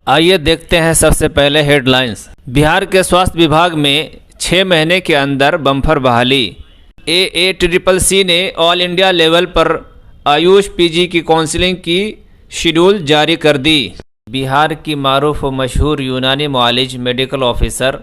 आइए देखते हैं सबसे पहले हेडलाइंस। बिहार के स्वास्थ्य विभाग में 6 महीने के अंदर बम्पर बहाली। AACCC ने ऑल इंडिया लेवल पर आयुष पीजी की काउंसलिंग की शेड्यूल जारी कर दी। बिहार की मारूफ व मशहूर यूनानी मुआलिज मेडिकल ऑफिसर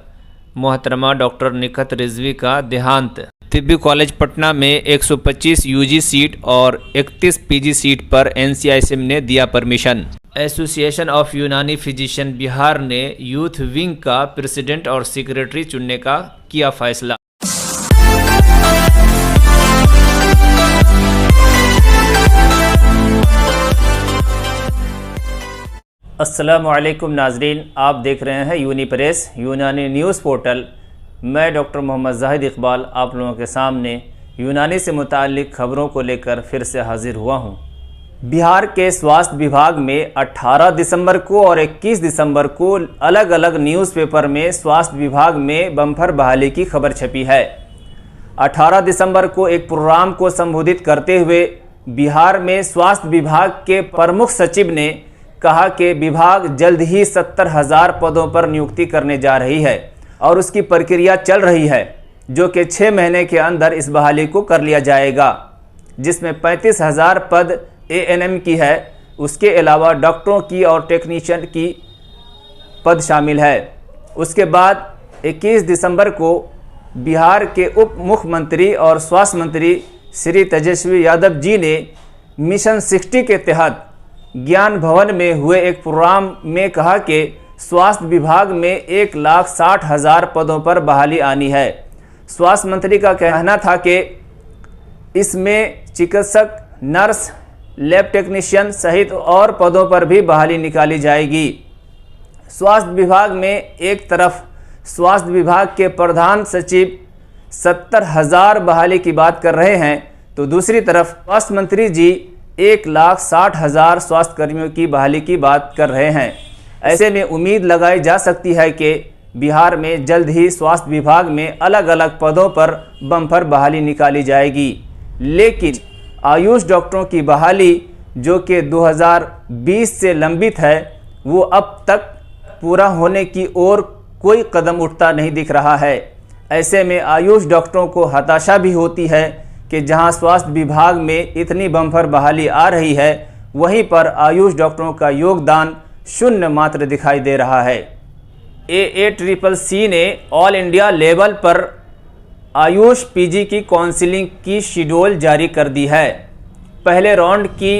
मोहतरमा डॉक्टर निखत रिजवी का देहांत। तिब्बी कॉलेज पटना में 125 यूजी सीट और 31 पीजी सीट पर NCISM ने दिया परमिशन। एसोसिएशन ऑफ यूनानी फिजिशियन बिहार ने यूथ विंग का प्रेसिडेंट और सेक्रेटरी चुनने का किया फैसला। अस्सलामुअलैकुम नाजरीन, आप देख रहे हैं यूनी प्रेस यूनानी न्यूज़ पोर्टल। मैं डॉक्टर मोहम्मद जाहिद इकबाल आप लोगों के सामने यूनानी से मुताल्लिक़ खबरों को लेकर फिर से हाजिर हुआ हूँ। बिहार के स्वास्थ्य विभाग में 18 दिसंबर को और 21 दिसंबर को अलग अलग न्यूज़पेपर में स्वास्थ्य विभाग में बम्पर बहाली की खबर छपी है। 18 दिसंबर को एक प्रोग्राम को संबोधित करते हुए बिहार में स्वास्थ्य विभाग के प्रमुख सचिव ने कहा कि विभाग जल्द ही 70,000 पदों पर नियुक्ति करने जा रही है और उसकी प्रक्रिया चल रही है, जो कि 6 महीने के अंदर इस बहाली को कर लिया जाएगा, जिसमें 35,000 पद ANM की है। उसके अलावा डॉक्टरों की और टेक्नीशियन की पद शामिल है। उसके बाद 21 दिसंबर को बिहार के उप मुख्यमंत्री और स्वास्थ्य मंत्री श्री तेजस्वी यादव जी ने मिशन 60 के तहत ज्ञान भवन में हुए एक प्रोग्राम में कहा कि स्वास्थ्य विभाग में 1,60,000 पदों पर बहाली आनी है। स्वास्थ्य मंत्री का कहना था कि इसमें चिकित्सक, नर्स, लैब टेक्नीशियन सहित और पदों पर भी बहाली निकाली जाएगी। स्वास्थ्य विभाग में एक तरफ स्वास्थ्य विभाग के प्रधान सचिव 70,000 बहाली की बात कर रहे हैं, तो दूसरी तरफ स्वास्थ्य मंत्री जी 1,60,000 स्वास्थ्य कर्मियों की बहाली की बात कर रहे हैं। ऐसे में उम्मीद लगाई जा सकती है कि बिहार में जल्द ही स्वास्थ्य विभाग में अलग अलग पदों पर बम्पर बहाली निकाली जाएगी। लेकिन आयुष डॉक्टरों की बहाली, जो कि 2020 से लंबित है, वो अब तक पूरा होने की ओर कोई कदम उठता नहीं दिख रहा है। ऐसे में आयुष डॉक्टरों को हताशा भी होती है कि जहां स्वास्थ्य विभाग में इतनी बम्पर बहाली आ रही है, वहीं पर आयुष डॉक्टरों का योगदान शून्य मात्र दिखाई दे रहा है। AACCC ने ऑल इंडिया लेवल पर आयुष पीजी की काउंसलिंग की शेड्यूल जारी कर दी है। पहले राउंड की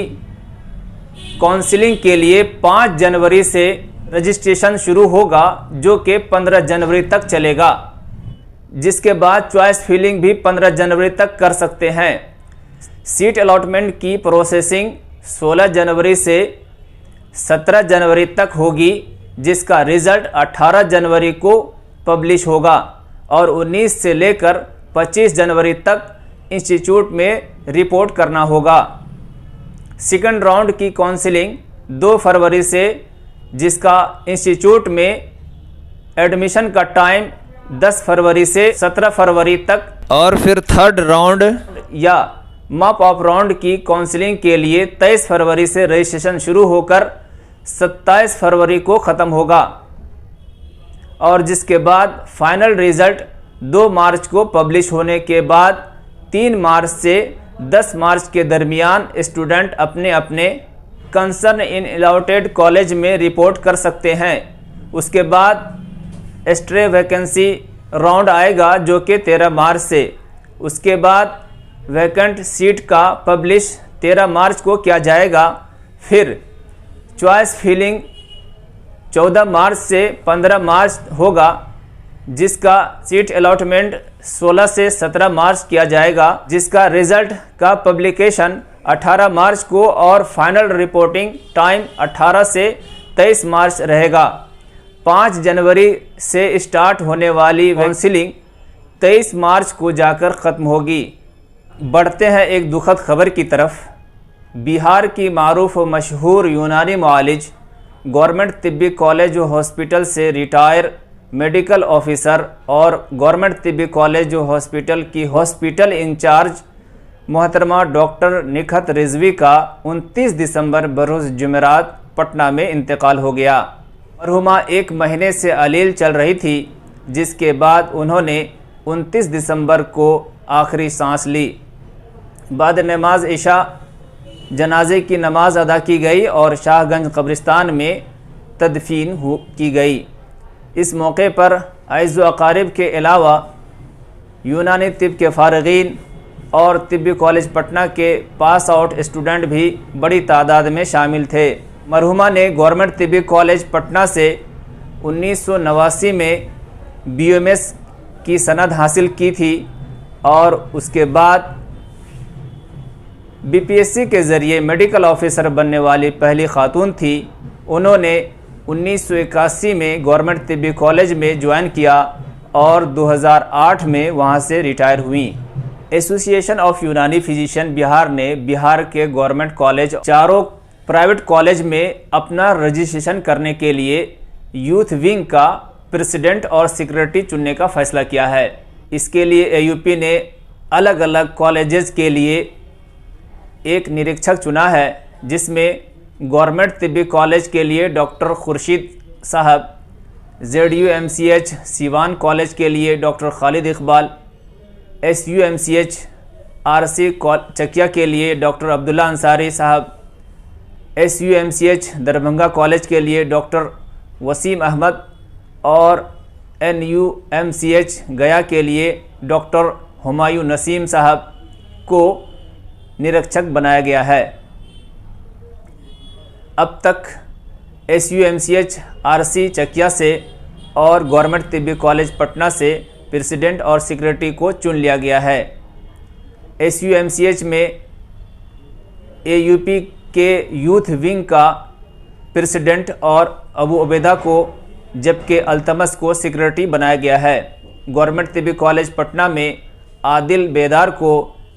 काउंसलिंग के लिए 5 जनवरी से रजिस्ट्रेशन शुरू होगा, जो कि 15 जनवरी तक चलेगा, जिसके बाद चॉइस फिलिंग भी 15 जनवरी तक कर सकते हैं। सीट अलॉटमेंट की प्रोसेसिंग 16 जनवरी से 17 जनवरी तक होगी, जिसका रिजल्ट 18 जनवरी को पब्लिश होगा और 19 से लेकर 25 जनवरी तक इंस्टीट्यूट में रिपोर्ट करना होगा। सेकंड राउंड की काउंसलिंग 2 फरवरी से, जिसका इंस्टीट्यूट में एडमिशन का टाइम 10 फरवरी से 17 फरवरी तक, और फिर थर्ड राउंड या मॉप ऑफ राउंड की काउंसलिंग के लिए 23 फरवरी से रजिस्ट्रेशन शुरू होकर 27 फरवरी को ख़त्म होगा, और जिसके बाद फाइनल रिजल्ट 2 मार्च को पब्लिश होने के बाद 3 मार्च से 10 मार्च के दरमियान स्टूडेंट अपने अपने कंसर्न इन अलॉटेड कॉलेज में रिपोर्ट कर सकते हैं। उसके बाद स्ट्रे वैकेंसी राउंड आएगा, जो कि 13 मार्च से। उसके बाद वैकेंट सीट का पब्लिश 13 मार्च को किया जाएगा। फिर चॉइस फिलिंग 14 मार्च से 15 मार्च होगा, जिसका सीट अलॉटमेंट 16 से 17 मार्च किया जाएगा, जिसका रिजल्ट का पब्लिकेशन 18 मार्च को और फाइनल रिपोर्टिंग टाइम 18 से 23 मार्च रहेगा। 5 जनवरी से स्टार्ट होने वाली काउंसलिंग 23 मार्च को जाकर ख़त्म होगी। बढ़ते हैं एक दुखद खबर की तरफ। बिहार की मारूफ व मशहूर यूनानी मुआलिज गवर्नमेंट तिब्बी कॉलेज व हॉस्पिटल से रिटायर मेडिकल ऑफिसर और गवर्नमेंट तिब्बी कॉलेज व हॉस्पिटल की हॉस्पिटल इंचार्ज मोहतरमा डॉक्टर निखत रिजवी का 29 दिसंबर बरोज़ जुमेरात पटना में इंतकाल हो गया। मरहुमा 1 महीने से अलील चल रही थी, जिसके बाद उन्होंने 29 दिसंबर को आखिरी सांस ली। बाद नमाज इशा जनाजे की नमाज अदा की गई और शाहगंज कब्रिस्तान में तदफीन की गई। इस मौके पर अज़ व अक़ारिब के अलावा यूनानी तिब के फ़ारिग़ीन और तिब्बी कॉलेज पटना के पास आउट स्टूडेंट भी बड़ी तादाद में शामिल थे। मरहुमा ने गवर्नमेंट तिब्बी कॉलेज पटना से 1989 में BMS की सनद हासिल की थी और उसके बाद BPSC के ज़रिए मेडिकल ऑफिसर बनने वाली पहली खातून थी। उन्होंने 1981 में गवर्नमेंट तिब्बी कॉलेज में ज्वाइन किया और 2008 में वहां से रिटायर हुई। एसोसिएशन ऑफ यूनानी फिजिशियन बिहार ने बिहार के गवर्नमेंट कॉलेज, चारों प्राइवेट कॉलेज में अपना रजिस्ट्रेशन करने के लिए यूथ विंग का प्रेसिडेंट और सेक्रेटरी चुनने का फैसला किया है। इसके लिए AUP ने अलग अलग कॉलेजेस के लिए एक निरीक्षक चुना है, जिसमें गवर्नमेंट तिब्बी कॉलेज के लिए डॉक्टर खुर्शीद साहब, ZUMCH सीवान कॉलेज के लिए doctor Khalid Iqbal, SUMCH RC Chakia के लिए डॉक्टर अब्दुल्ला अंसारी साहब, SUMCH दरभंगा कॉलेज के लिए डॉक्टर वसीम अहमद और NUMCH गया के लिए डॉक्टर हुमायूं नसीम साहब को निरीक्षक बनाया गया है। अब तक SUMCH RC चकिया से और गवर्नमेंट तिब्बी कॉलेज पटना से प्रेसिडेंट और सेक्रेटरी को चुन लिया गया है। SUMCH में AUP के यूथ विंग का प्रेसिडेंट और अबू उबैदा को, जबकि अल्तमस को सेक्रेटरी बनाया गया है। गवर्नमेंट तिब्बी कॉलेज पटना में आदिल बेदार को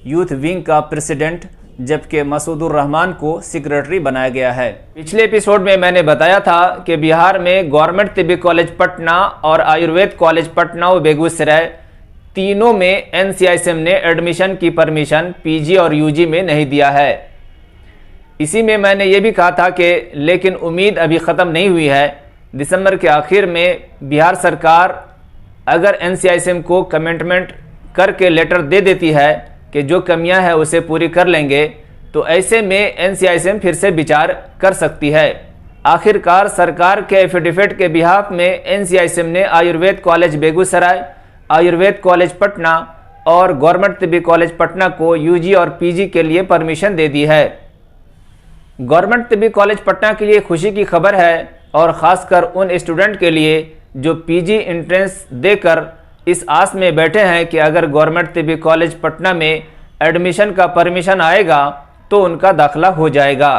यूथ विंग का प्रेसिडेंट, जबकि मसूदुर रहमान को सेक्रेटरी बनाया गया है। पिछले एपिसोड में मैंने बताया था कि बिहार में गवर्नमेंट तिब्बी कॉलेज पटना और आयुर्वेद कॉलेज पटना व बेगूसराय तीनों में NCISM ने एडमिशन की परमिशन PG और UG में नहीं दिया है। इसी में मैंने ये भी कहा था कि लेकिन उम्मीद अभी ख़त्म नहीं हुई है। दिसंबर के आखिर में बिहार सरकार अगर NCISM को कमिटमेंट करके लेटर दे देती है कि जो कमियां हैं उसे पूरी कर लेंगे, तो ऐसे में NCISM फिर से विचार कर सकती है। आखिरकार सरकार के एफिडेविट के बिहाफ में NCISM ने आयुर्वेद कॉलेज बेगूसराय, आयुर्वेद कॉलेज पटना और गवर्नमेंट तिब्बी कॉलेज पटना को UG और PG के लिए परमिशन दे दी है। गवर्नमेंट तिब्बी कॉलेज पटना के लिए खुशी की खबर है और ख़ासकर उन स्टूडेंट के लिए जो PG एंट्रेंस देकर इस आस में बैठे हैं कि अगर गवर्नमेंट तिब्बी कॉलेज पटना में एडमिशन का परमिशन आएगा तो उनका दाखिला हो जाएगा।